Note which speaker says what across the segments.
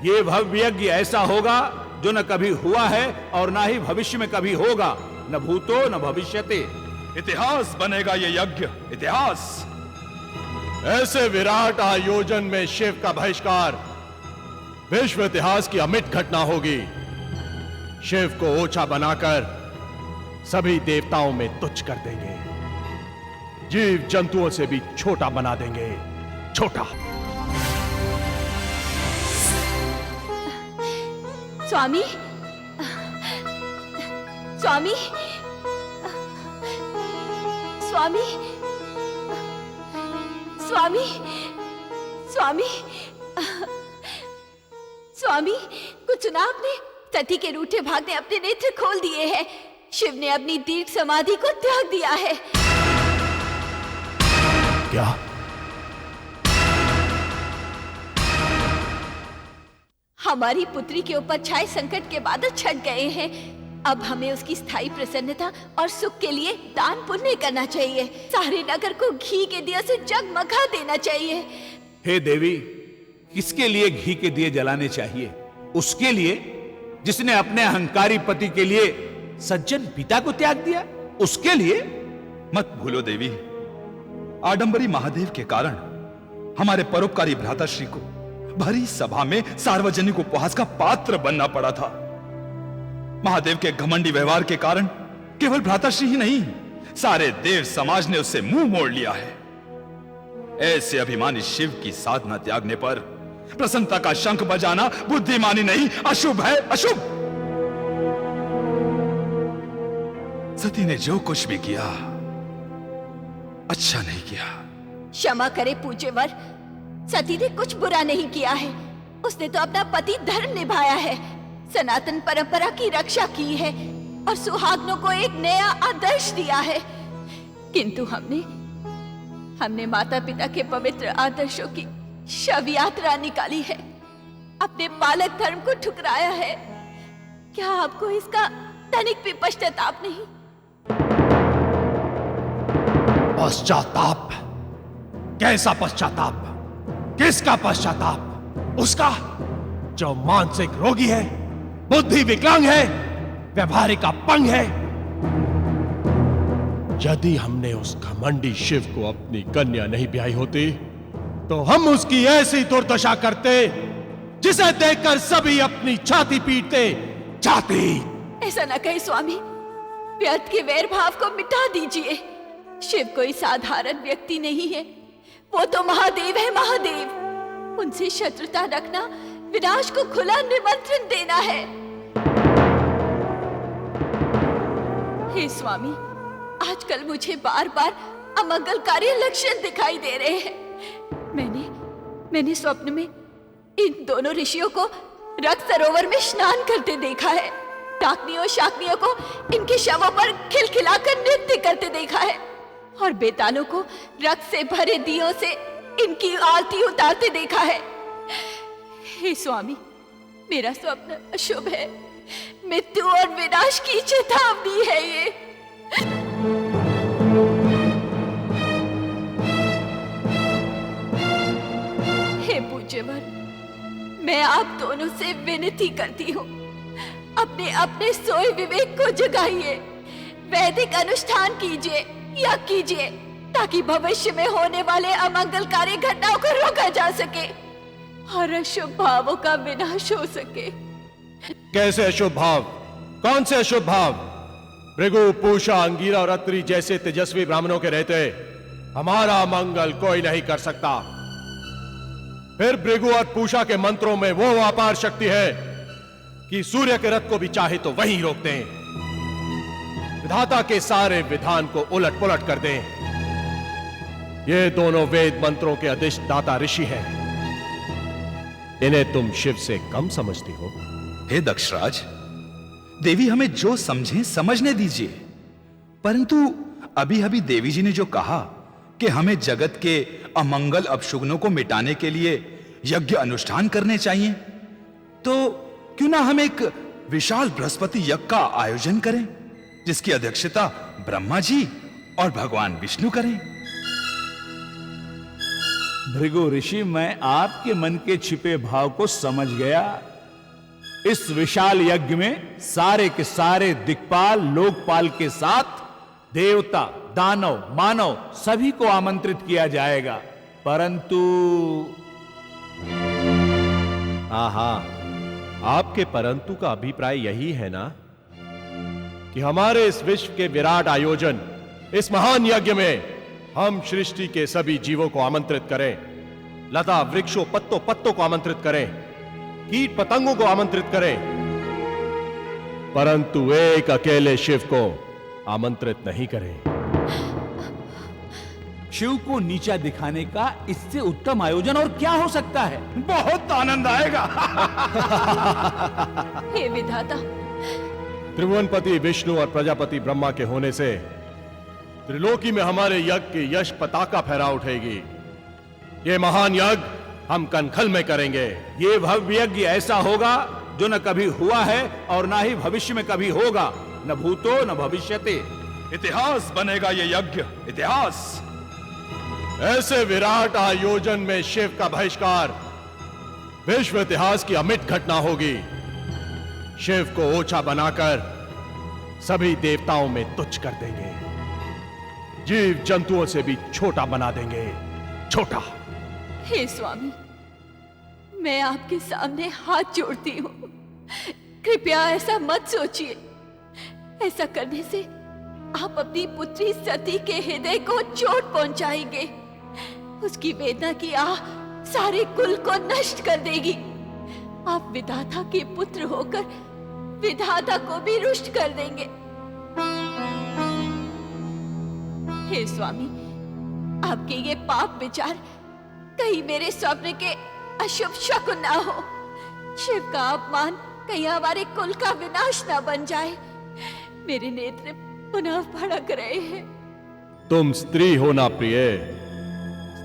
Speaker 1: ये भव्य यज्ञ ऐसा होगा जो न कभी हुआ है और ना ही भविष्य में कभी होगा, न भूतो न भविष्यते।
Speaker 2: इतिहास बनेगा ये यज्ञ, इतिहास।
Speaker 3: ऐसे विराट आयोजन में शिव का बहिष्कार विश्व इतिहास की अमिट घटना होगी। शिव को ओछा बनाकर सभी देवताओं में तुच्छ कर देंगे, जीव जंतुओं से भी छोटा बना देंगे, छोटा।
Speaker 4: स्वामी, स्वामी, स्वामी, स्वामी, स्वामी, स्वामी, कुछ सुना आपने? सती के रूठे भाग ने अपने नेत्र खोल दिए हैं। शिव ने अपनी दीर्घ समाधि को त्याग दिया है।
Speaker 3: क्या?
Speaker 4: हमारी पुत्री के ऊपर छाए संकट के बादल छट गए हैं। अब हमें उसकी स्थायी प्रसन्नता और सुख के लिए दान पुण्य करना चाहिए। सारे नगर को घी के दिया से जगमगा देना चाहिए।
Speaker 1: हे देवी, किसके लिए घी के दिए जलाने चाहिए? उसके लिए जिसने अपने अहंकारी पति के लिए सज्जन पिता को त्याग दिया, उसके लिए।
Speaker 2: मत भूलो देवी, आडंबरी महादेव के कारण हमारे परोपकारी भ्राताश्री को भरी सभा में सार्वजनिक उपहास का पात्र बनना पड़ा था। महादेव के घमंडी व्यवहार के कारण केवल भ्राताश्री ही नहीं, सारे देव समाज ने उससे मुंह मोड़ लिया है। ऐसे अभिमानी शिव की साधना त्यागने पर प्रसन्नता का शंख बजाना बुद्धिमानी नहीं, अशुभ है, अशुभ। सती ने जो कुछ भी किया अच्छा नहीं किया।
Speaker 4: क्षमा करे पूज्यवर, सती ने कुछ बुरा नहीं किया है। उसने तो अपना पति धर्म निभाया है, सनातन परंपरा की रक्षा की है और सुहागनों को एक नया आदर्श दिया है। किंतु हमने माता पिता के पवित्र आदर्शों की शव यात्रा निकाली है, अपने पालक धर्म को ठुकराया है। क्या आपको इसका तनिक भी पश्चाताप नहीं?
Speaker 3: पश्चाताप? कैसा पश्चाताप? किसका पश्चाताप? उसका जो मानसिक रोगी है, बुद्धि विकलांग है, व्यवहारिक अपंग है। यदि हमने उस घमंडी शिव को अपनी कन्या नहीं ब्याही होती तो हम उसकी ऐसी दुर्दशा करते जिसे देखकर सभी अपनी छाती पीटते। छाती!
Speaker 4: ऐसा न कहे स्वामी, व्यर्थ के वैर भाव को मिटा दीजिए। शिव कोई साधारण व्यक्ति नहीं है, वो तो महादेव है, महादेव। उनसे शत्रुता रखना विनाश को खुला निमंत्रण देना है। हे स्वामी, आजकल मुझे बार बार अमंगलकारी लक्षण दिखाई दे रहे हैं। मैंने स्वप्न में इन दोनों ऋषियों को रक्त सरोवर में स्नान करते देखा है। डाकनियों और शाकनियों को इनके शवों पर खिलखिलाकर नृत्य करते देखा है और बेतालों को रक्त से भरे दियों से इनकी आरती उतारते देखा है। हे स्वामी, मेरा स्वप्न अशुभ है, मृत्यु और विनाश की चेतावनी है ये। हे पूज्यवर, मैं आप दोनों से विनती करती हूँ, अपने अपने सोए विवेक को जगाइए, वैदिक अनुष्ठान कीजिए या कीजिए ताकि भविष्य में होने वाले अमंगलकारी घटनाओं को रोका जा सके और अशुभ भावों का विनाश हो सके।
Speaker 3: कैसे अशुभ भाव? कौन से अशुभ भाव? भृगु, पूषा, अंगीरा और अत्रि जैसे तेजस्वी ब्राह्मणों के रहते हमारा मंगल कोई नहीं कर सकता। फिर भृगु और पूषा के मंत्रों में वो अपार शक्ति है कि सूर्य के रथ को भी चाहे तो वहीं रोक दें, विधाता के सारे विधान को उलट पुलट कर दें। ये दोनों वेद मंत्रों के अधिष्ठाता ऋषि हैं। इन्हें तुम शिव से कम समझती हो?
Speaker 2: हे दक्षराज, देवी हमें जो समझे समझने दीजिए, परंतु अभी अभी देवी जी ने जो कहा कि हमें जगत के अमंगल अपशुगनों को मिटाने के लिए यज्ञ अनुष्ठान करने चाहिए, तो क्यों ना हम एक विशाल बृहस्पति यज्ञ का आयोजन करें जिसकी अध्यक्षता ब्रह्मा जी और भगवान विष्णु करें।
Speaker 1: भृगु ऋषि, मैं आपके मन के छिपे भाव को समझ गया। इस विशाल यज्ञ में सारे के सारे दिक्पाल लोकपाल के साथ देवता, दानव, मानव सभी को आमंत्रित किया जाएगा। परंतु
Speaker 3: आहा, आपके परंतु का अभिप्राय यही है ना कि हमारे इस विश्व के विराट आयोजन, इस महान यज्ञ में हम सृष्टि के सभी जीवों को आमंत्रित करें, लता वृक्षों पत्तों पत्तों को आमंत्रित करें, कीट पतंगों को आमंत्रित करें, परंतु एक अकेले शिव को आमंत्रित नहीं करें।
Speaker 1: शिव को नीचा दिखाने का इससे उत्तम आयोजन और क्या हो सकता है?
Speaker 2: बहुत आनंद आएगा।
Speaker 4: हे विधाता,
Speaker 3: त्रिभुवनपति विष्णु और प्रजापति ब्रह्मा के होने से त्रिलोकी में हमारे यज्ञ की यश पताका फहरा उठेगी। ये महान यज्ञ हम कनखल में करेंगे।
Speaker 1: ये भव्य यज्ञ ऐसा होगा जो न कभी हुआ है और ना ही भविष्य में कभी होगा, न भूतो न भविष्यते।
Speaker 2: इतिहास बनेगा ये यज्ञ, इतिहास।
Speaker 3: ऐसे विराट आयोजन में शिव का बहिष्कार विश्व इतिहास की अमिट घटना होगी। शिव को ओछा बनाकर सभी देवताओं में तुच्छ कर देंगे, जीव जंतुओं से भी छोटा बना देंगे, छोटा।
Speaker 4: हे स्वामी, मैं आपके सामने हाथ जोड़ती हूँ, कृपया ऐसा मत सोचिए। ऐसा करने से आप अपनी पुत्री सती के हृदय को चोट पहुंचाएंगे। उसकी वेदना की आह सारे कुल को नष्ट कर देगी। आप विधाता के पुत्र होकर विधाता को भी रुष्ट कर देंगे। हे स्वामी, आपके ये पाप विचार कहीं मेरे स्वप्न के अशुभ शकुन ना हो। शिव का अपमान कहीं हमारे कुल का विनाश ना बन जाए। मेरे नेत्र पुनः भड़क रहे हैं।
Speaker 3: तुम स्त्री हो ना प्रिय,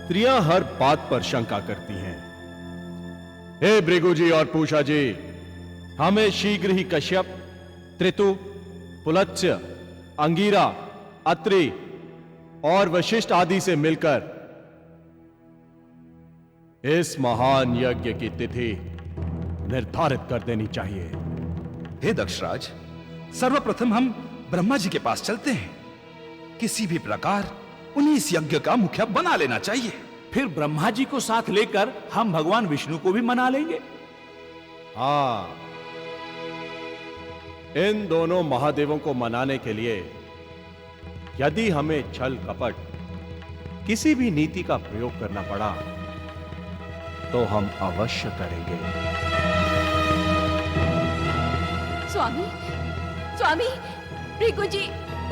Speaker 3: स्त्रियां हर बात पर शंका करती हैं। हे भृगु जी और पूषा जी, हमें शीघ्र ही कश्यप, त्रितु, पुलत्स्य, अंगीरा, अत्रि और वशिष्ठ आदि से मिलकर इस महान यज्ञ की तिथि निर्धारित कर देनी चाहिए।
Speaker 2: हे दक्षराज, सर्वप्रथम हम ब्रह्मा जी के पास चलते हैं। किसी भी प्रकार उन्हें इस यज्ञ का मुखिया बना लेना चाहिए।
Speaker 1: फिर ब्रह्मा जी को साथ लेकर हम भगवान विष्णु को भी मना लेंगे।
Speaker 3: हाँ, इन दोनों महादेवों को मनाने के लिए यदि हमें छल कपट किसी भी नीति का प्रयोग करना पड़ा तो हम अवश्य करेंगे।
Speaker 4: स्वामी, स्वामी, भृगु जी,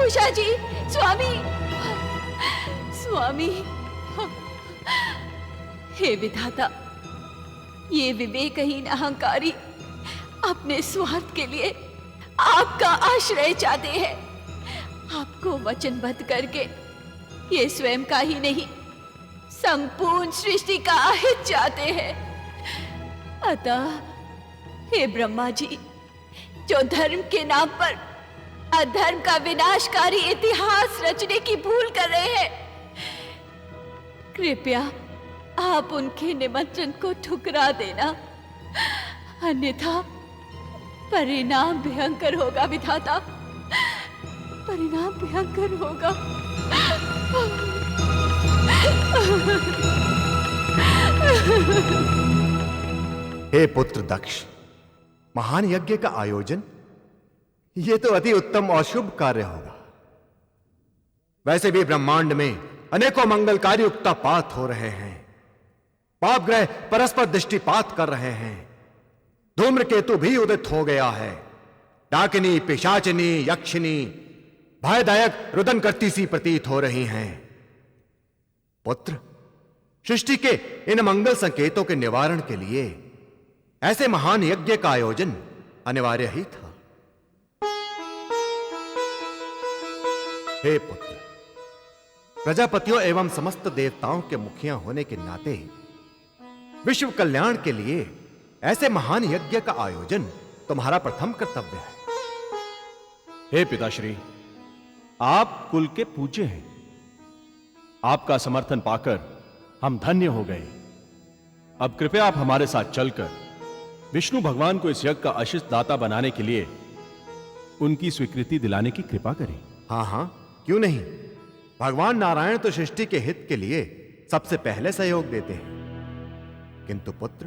Speaker 4: उषा जी, स्वामी, स्वामी। हे विधाता, ये विवेकहीन अहंकारी अपने स्वार्थ के लिए आपका आश्रय चाहते हैं। आपको वचनबद्ध करके ये स्वयं का ही नहीं, संपूर्ण सृष्टि का अहित चाहते हैं। अतः हे ब्रह्मा जी, जो धर्म के नाम पर अधर्म का विनाशकारी इतिहास रचने की भूल कर रहे हैं, कृपया आप उनके निमंत्रण को ठुकरा देना, अन्यथा परिणाम भयंकर होगा विधाता, परिणाम भयंकर होगा।
Speaker 5: हे पुत्र दक्ष, महान यज्ञ का आयोजन यह तो अति उत्तम और शुभ कार्य होगा। वैसे भी ब्रह्मांड में अनेकों मंगलकारी उक्तापात हो रहे हैं। पाप ग्रह परस्पर दृष्टिपात कर रहे हैं। धूम्रकेतु भी उदित हो गया है। डाकिनी, पिशाचिनी, यक्षिनी भयदायक रुदन करती सी प्रतीत हो रही हैं। पुत्र, सृष्टि के इन मंगल संकेतों के निवारण के लिए ऐसे महान यज्ञ का आयोजन अनिवार्य ही था। हे पुत्र, प्रजापतियों एवं समस्त देवताओं के मुखिया होने के नाते विश्व कल्याण के लिए ऐसे महान यज्ञ का आयोजन तुम्हारा प्रथम कर्तव्य है।
Speaker 3: हे पिताश्री, आप कुल के पूज्य हैं। आपका समर्थन पाकर हम धन्य हो गए। अब कृपया आप हमारे साथ चलकर विष्णु भगवान को इस यज्ञ का अशिष्ट दाता बनाने के लिए उनकी स्वीकृति दिलाने की कृपा करें।
Speaker 5: हाँ हाँ, क्यों नहीं। भगवान नारायण तो सृष्टि के हित के लिए सबसे पहले सहयोग देते हैं। किंतु पुत्र,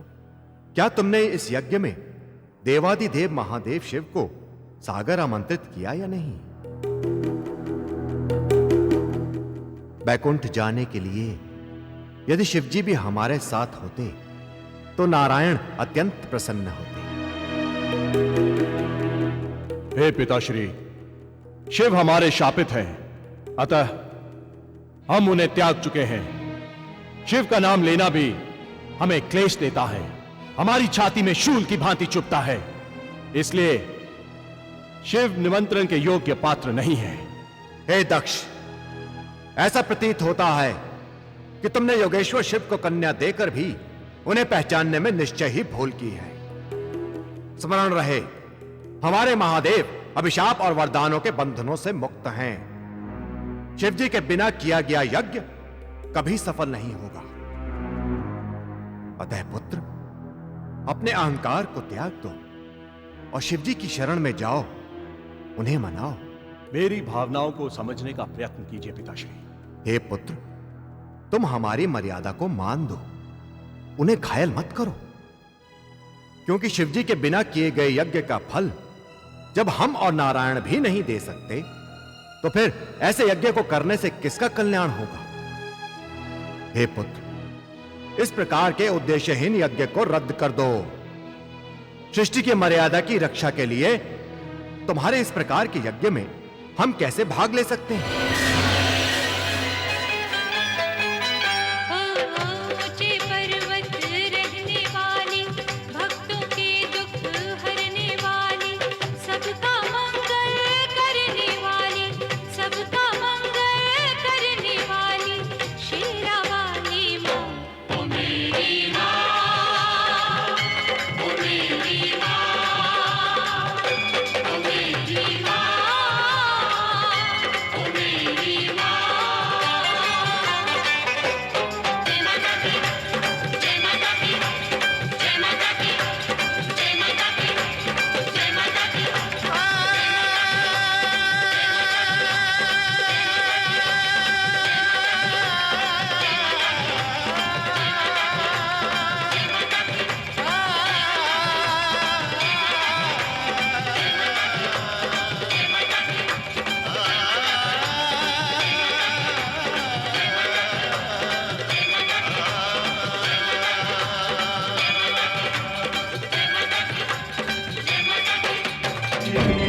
Speaker 5: क्या तुमने इस यज्ञ में देवादिदेव महादेव शिव को सागर आमंत्रित किया या नहीं? बैकुंठ जाने के लिए यदि शिवजी भी हमारे साथ होते तो नारायण अत्यंत प्रसन्न होते।
Speaker 3: हे पिताश्री, शिव हमारे शापित हैं, अतः हम उन्हें त्याग चुके हैं। शिव का नाम लेना भी हमें क्लेश देता है, हमारी छाती में शूल की भांति चुभता है। इसलिए शिव निमंत्रण के योग्य पात्र नहीं है।
Speaker 5: हे दक्ष, ऐसा प्रतीत होता है कि तुमने योगेश्वर शिव को कन्या देकर भी उन्हें पहचानने में निश्चय ही भूल की है। स्मरण रहे, हमारे महादेव अभिशाप और वरदानों के बंधनों से मुक्त हैं। शिवजी के बिना किया गया यज्ञ कभी सफल नहीं होगा। अतः पुत्र, अपने अहंकार को त्याग दो और शिवजी की शरण में जाओ, उन्हें मनाओ।
Speaker 3: मेरी भावनाओं को समझने का प्रयत्न कीजिए पिताश्री।
Speaker 5: हे पुत्र, तुम हमारी मर्यादा को मान दो, उन्हें घायल मत करो। क्योंकि शिवजी के बिना किए गए यज्ञ का फल जब हम और नारायण भी नहीं दे सकते, तो फिर ऐसे यज्ञ को करने से किसका कल्याण होगा? हे पुत्र, इस प्रकार के उद्देश्यहीन यज्ञ को रद्द कर दो। सृष्टि की मर्यादा की रक्षा के लिए तुम्हारे इस प्रकार के यज्ञ में हम कैसे भाग ले सकते हैं?
Speaker 6: Thank you.